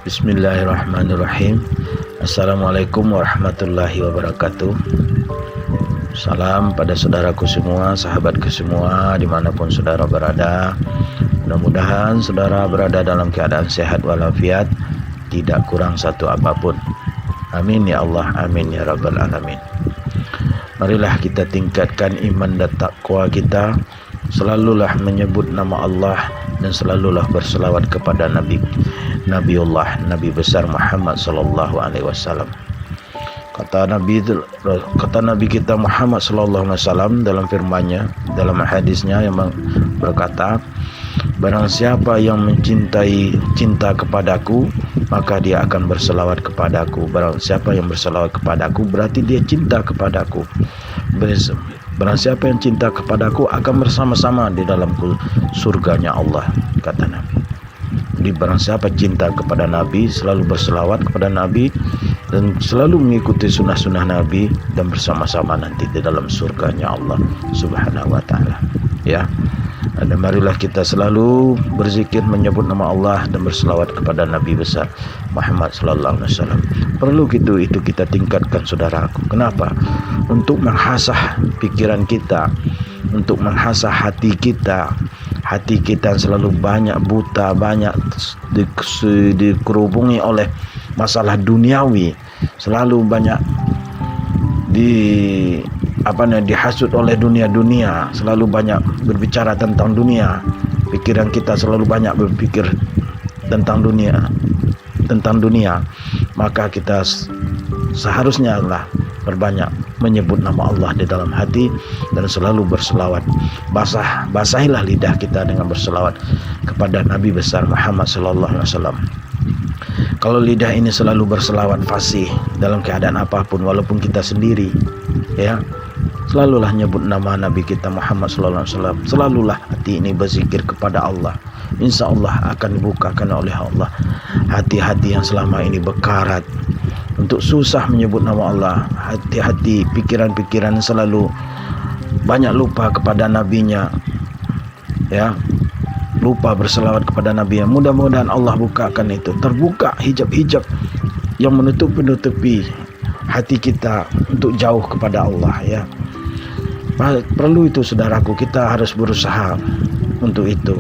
Bismillahirrahmanirrahim. Assalamualaikum warahmatullahi wabarakatuh. Salam pada saudaraku semua, sahabatku semua, dimanapun saudara berada. Mudah-mudahan saudara berada dalam keadaan sehat walafiat, tidak kurang satu apapun. Amin ya Allah, amin ya Rabbal alamin. Marilah kita tingkatkan iman dan takwa kita. Selalulah menyebut nama Allah dan selalulah berselawat kepada Nabi besar Muhammad sallallahu alaihi wasallam. Kata Nabi kita Muhammad sallallahu alaihi wasallam dalam firman-Nya, dalam hadisnya yang berkata, barang siapa yang cinta kepadaku, maka dia akan berselawat kepadaku. Barang siapa yang berselawat kepadaku, berarti dia cinta kepadaku. Barang siapa yang cinta kepadaku akan bersama-sama di dalam surganya Allah, kata Nabi. Jadi barang siapa cinta kepada Nabi, selalu berselawat kepada Nabi dan selalu mengikuti sunnah-sunnah Nabi, dan bersama-sama nanti di dalam surganya Allah Subhanahu wa ta'ala. Ya. Dan marilah kita selalu berzikir, menyebut nama Allah dan berselawat kepada Nabi besar Muhammad sallallahu alaihi wasallam. Perlu itu kita tingkatkan, saudaraku. Kenapa? Untuk menghasah pikiran kita, untuk menghasah hati kita. Hati kita selalu banyak buta, banyak dikerubungi oleh masalah duniawi, selalu banyak dihasut oleh dunia, selalu banyak berbicara tentang dunia. Pikiran kita selalu banyak berpikir tentang dunia, maka kita seharusnya lah berbanyak menyebut nama Allah di dalam hati dan selalu berselawat. Basahilah lidah kita dengan berselawat kepada Nabi besar Muhammad sallallahu alaihi wasallam. Kalau lidah ini selalu berselawat fasih dalam keadaan apapun, walaupun kita sendiri, ya, selalulah nyebut nama Nabi kita Muhammad sallallahu alaihi wasallam. Selalulah hati ini berzikir kepada Allah. Insya Allah akan dibukakan oleh Allah hati-hati yang selama ini bekarat untuk susah menyebut nama Allah. Hati-hati, pikiran-pikiran selalu banyak lupa kepada nabinya, ya, lupa berselawat kepada Nabi. Mudah-mudahan Allah bukakan itu, terbuka hijab-hijab yang menutupi hati kita untuk jauh kepada Allah, ya. Perlu itu, saudaraku. Kita harus berusaha untuk itu.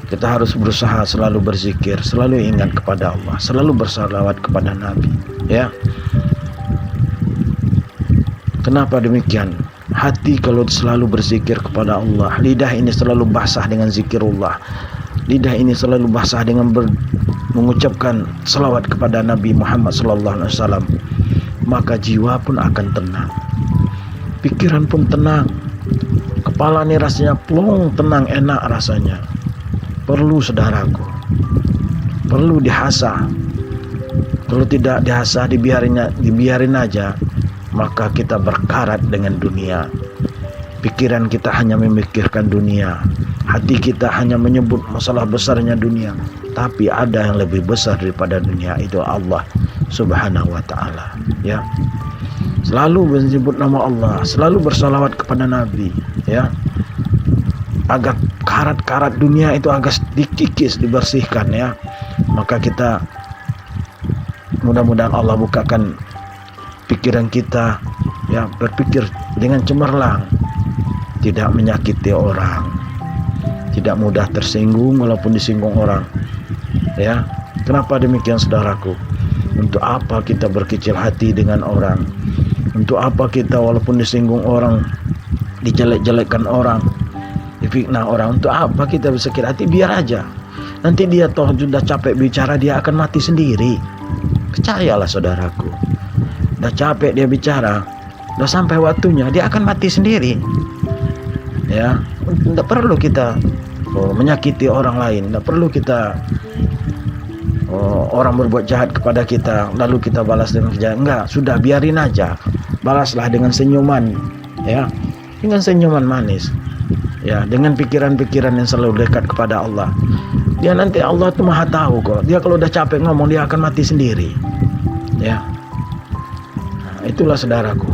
Kita harus berusaha selalu berzikir, selalu ingat kepada Allah, selalu bersalawat kepada Nabi, ya. Kenapa demikian? Hati kalau selalu berzikir kepada Allah, lidah ini selalu basah dengan zikirullah, lidah ini selalu basah dengan mengucapkan salawat kepada Nabi Muhammad sallallahu alaihi wasallam, maka jiwa pun akan tenang, pikiran pun tenang, kepala ini rasanya plong, tenang, enak rasanya. Perlu, saudaraku, perlu dihasah. Kalau tidak dihasah, dibiarin aja, maka kita berkarat dengan dunia. Pikiran kita hanya memikirkan dunia, hati kita hanya menyebut masalah besarnya dunia. Tapi ada yang lebih besar daripada dunia, itu Allah Subhanahu wa ta'ala, ya. Selalu menyebut nama Allah, selalu bersalawat kepada Nabi, ya, agar karat-karat dunia itu agak dikikis, dibersihkan, ya. Maka kita mudah-mudahan Allah bukakan pikiran kita, ya, berpikir dengan cemerlang, tidak menyakiti orang, tidak mudah tersinggung walaupun disinggung orang, ya. Kenapa demikian, saudaraku? Untuk apa kita berkecil hati dengan orang? Untuk apa kita walaupun disinggung orang, dijelek-jelekkan orang, difitnah orang, untuk apa kita bersakit hati? Biar aja, nanti dia toh sudah capek bicara, dia akan mati sendiri. Percayalah, saudaraku. Udah capek dia bicara, udah sampai waktunya, dia akan mati sendiri, ya. Tidak perlu kita menyakiti orang lain, tidak perlu kita orang berbuat jahat kepada kita lalu kita balas dengan kejahatan. Enggak, sudah biarin aja, balaslah dengan senyuman, ya, dengan senyuman manis, ya, dengan pikiran-pikiran yang selalu dekat kepada Allah. Dia nanti, Allah itu maha tahu kok, dia kalau udah capek ngomong, dia akan mati sendiri, ya. Nah, itulah, saudaraku,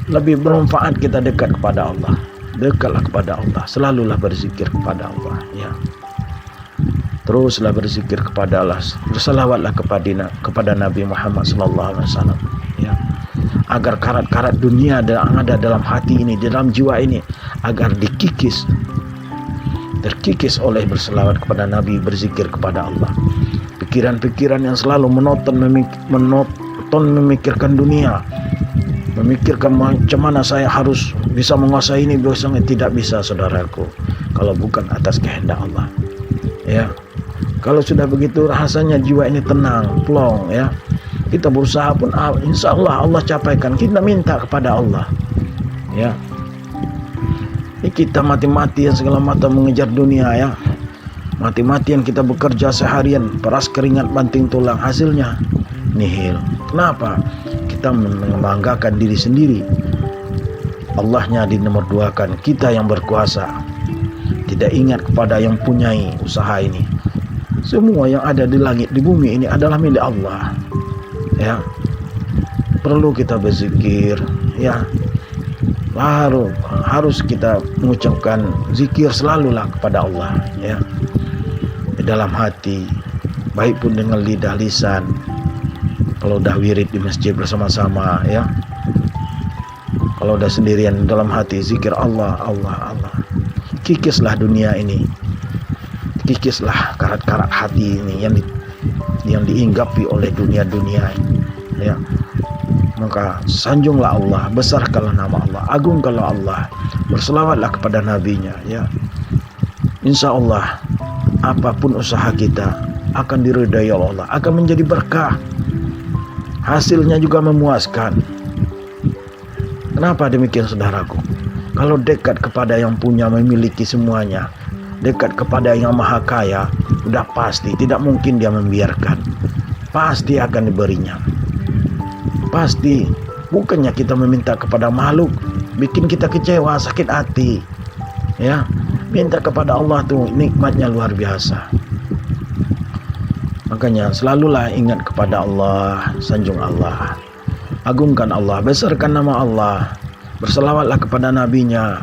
lebih bermanfaat kita dekat kepada Allah. Dekatlah kepada Allah, selalulah berzikir kepada Allah, ya. Teruslah berzikir kepada Allah, berselawatlah kepada Nabi Muhammad sallallahu alaihi wasallam, ya. Agar karat-karat dunia yang ada dalam hati ini, dalam jiwa ini, agar terkikis oleh berselawat kepada Nabi, berzikir kepada Allah. Pikiran-pikiran yang selalu menonton memikirkan dunia, memikirkan macam mana saya harus bisa menguasai ini, biasanya tidak bisa, saudaraku, kalau bukan atas kehendak Allah, ya. Kalau sudah begitu rasanya jiwa ini tenang, plong, ya. Kita berusaha pun insya Allah Allah capaikan. Kita minta kepada Allah, ya. Ini kita mati-matian segala mata mengejar dunia, ya. Mati-matian kita bekerja seharian, peras keringat banting tulang, hasilnya nihil. Kenapa? Kita membanggakan diri sendiri, Allahnya di nomor duakan, kita yang berkuasa, tidak ingat kepada yang punyai usaha ini. Semua yang ada di langit, di bumi ini adalah milik Allah, ya. Perlu kita berzikir, ya. Harus kita mengucapkan zikir selalulah kepada Allah, ya. Di dalam hati, baik pun dengan lidah lisan. Kalau udah wirid di masjid bersama-sama, ya. Kalau udah sendirian dalam hati, zikir Allah, Allah, Allah. Kikislah dunia ini, kikislah karat-karat hati ini yang diinggapi oleh dunia-dunia, ya. Maka sanjunglah Allah, besarkanlah nama Allah, agungkanlah Allah, berselawatlah kepada nabinya, ya. Insya Allah apapun usaha kita akan diridai Allah, akan menjadi berkah, hasilnya juga memuaskan. Kenapa demikian, saudaraku? Kalau dekat kepada yang punya, memiliki semuanya, dekat kepada yang maha kaya, sudah pasti tidak mungkin dia membiarkan, pasti akan diberinya. Pasti. Bukannya kita meminta kepada makhluk, bikin kita kecewa, sakit hati, ya. Minta kepada Allah tuh nikmatnya luar biasa. Makanya selalulah ingat kepada Allah, sanjung Allah, agungkan Allah, besarkan nama Allah, berselawatlah kepada nabinya,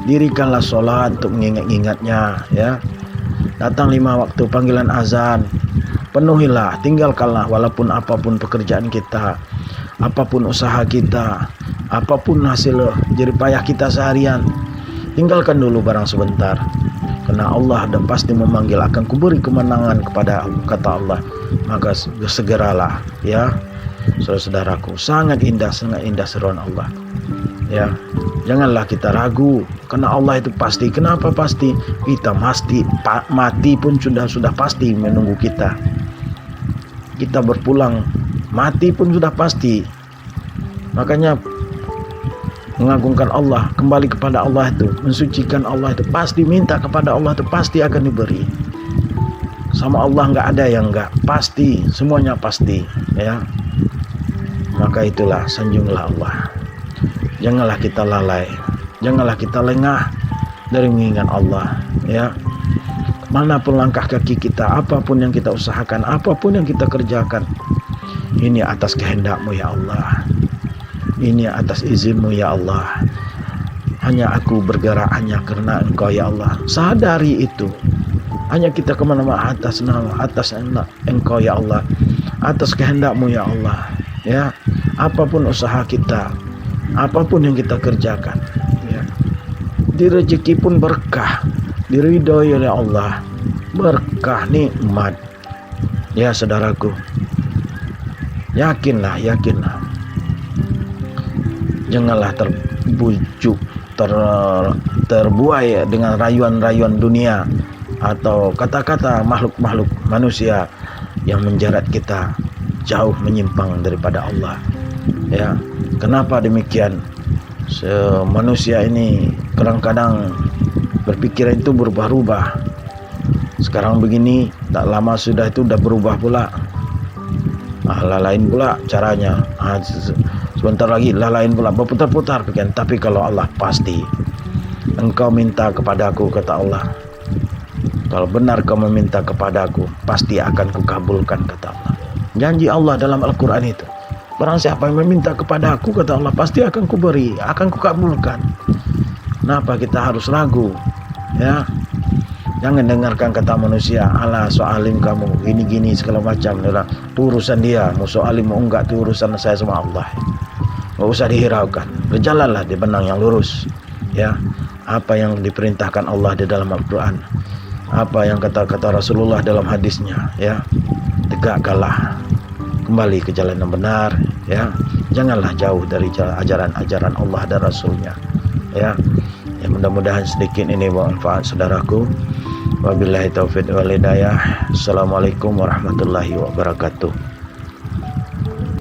dirikanlah sholat untuk mengingat-ingatnya, ya. Datang 5 waktu panggilan azan, penuhilah, tinggalkanlah, walaupun apapun pekerjaan kita, apapun usaha kita, apapun hasil jerih payah kita seharian, tinggalkan dulu barang sebentar, karena Allah dan pasti memanggil, akan kuberi kemenangan kepada, kata Allah. Maka segeralah, ya. Saudaraku, sangat indah seruan Allah, ya. Janganlah kita ragu, karena Allah itu pasti. Kenapa pasti? Kita mati pun sudah pasti menunggu kita. Kita berpulang, mati pun sudah pasti. Makanya mengagungkan Allah, kembali kepada Allah itu, mensucikan Allah itu, pasti minta kepada Allah itu pasti akan diberi. Sama Allah nggak ada yang nggak, pasti, semuanya pasti, ya. Maka itulah, sanjunglah Allah. Janganlah kita lalai, janganlah kita lengah dari mengingat Allah, ya. Manapun langkah kaki kita, apapun yang kita usahakan, apapun yang kita kerjakan, ini atas kehendak-Mu, ya Allah. Ini atas izin-Mu, ya Allah. Hanya aku bergerak hanya karena Engkau, ya Allah. Sadari itu. Hanya kita kemana-mana atas Engkau, ya Allah. Atas kehendak-Mu, ya Allah, ya. Apapun usaha kita, apapun yang kita kerjakan, ya. Di rezeki pun berkah, diridhoi oleh Allah, berkah, nikmat, ya saudaraku. Yakinlah. Janganlah terbujuk, terbuai dengan rayuan-rayuan dunia atau kata-kata makhluk-makhluk manusia yang menjerat kita jauh menyimpang daripada Allah, ya. Kenapa demikian? Manusia ini kadang-kadang berpikiran itu berubah-ubah. Sekarang begini, tak lama sudah itu udah berubah pula. Lain pula caranya. Sebentar lagi lain pula, berputar-putar pikiran. Tapi kalau Allah pasti, engkau minta kepadaku, kata Allah, kalau benar kau meminta kepadaku, pasti akan kukabulkan, kata Allah. Janji Allah dalam Al-Quran itu, barang siapa yang meminta kepadaku, kata Allah, pasti akan kuberi, akan kukabulkan. Kenapa kita harus ragu, ya? Jangan dengarkan kata manusia, alah soalim kamu, gini-gini segala macam. Itu urusan dia, mau soalim mau enggak, itu urusan saya sama Allah. Nggak usah dihiraukan. Berjalanlah di benang yang lurus. Ya, apa yang diperintahkan Allah di dalam Al-Quran, apa yang kata-kata Rasulullah dalam hadisnya, ya, tegakkanlah kembali ke jalan yang benar, ya. Janganlah jauh dari ajaran-ajaran Allah dan Rasulnya, ya. Ya, mudah-mudahan sedikit ini bermanfaat saudaraku. Wabillahi taufiq wal hidayah. Assalamualaikum warahmatullahi wabarakatuh.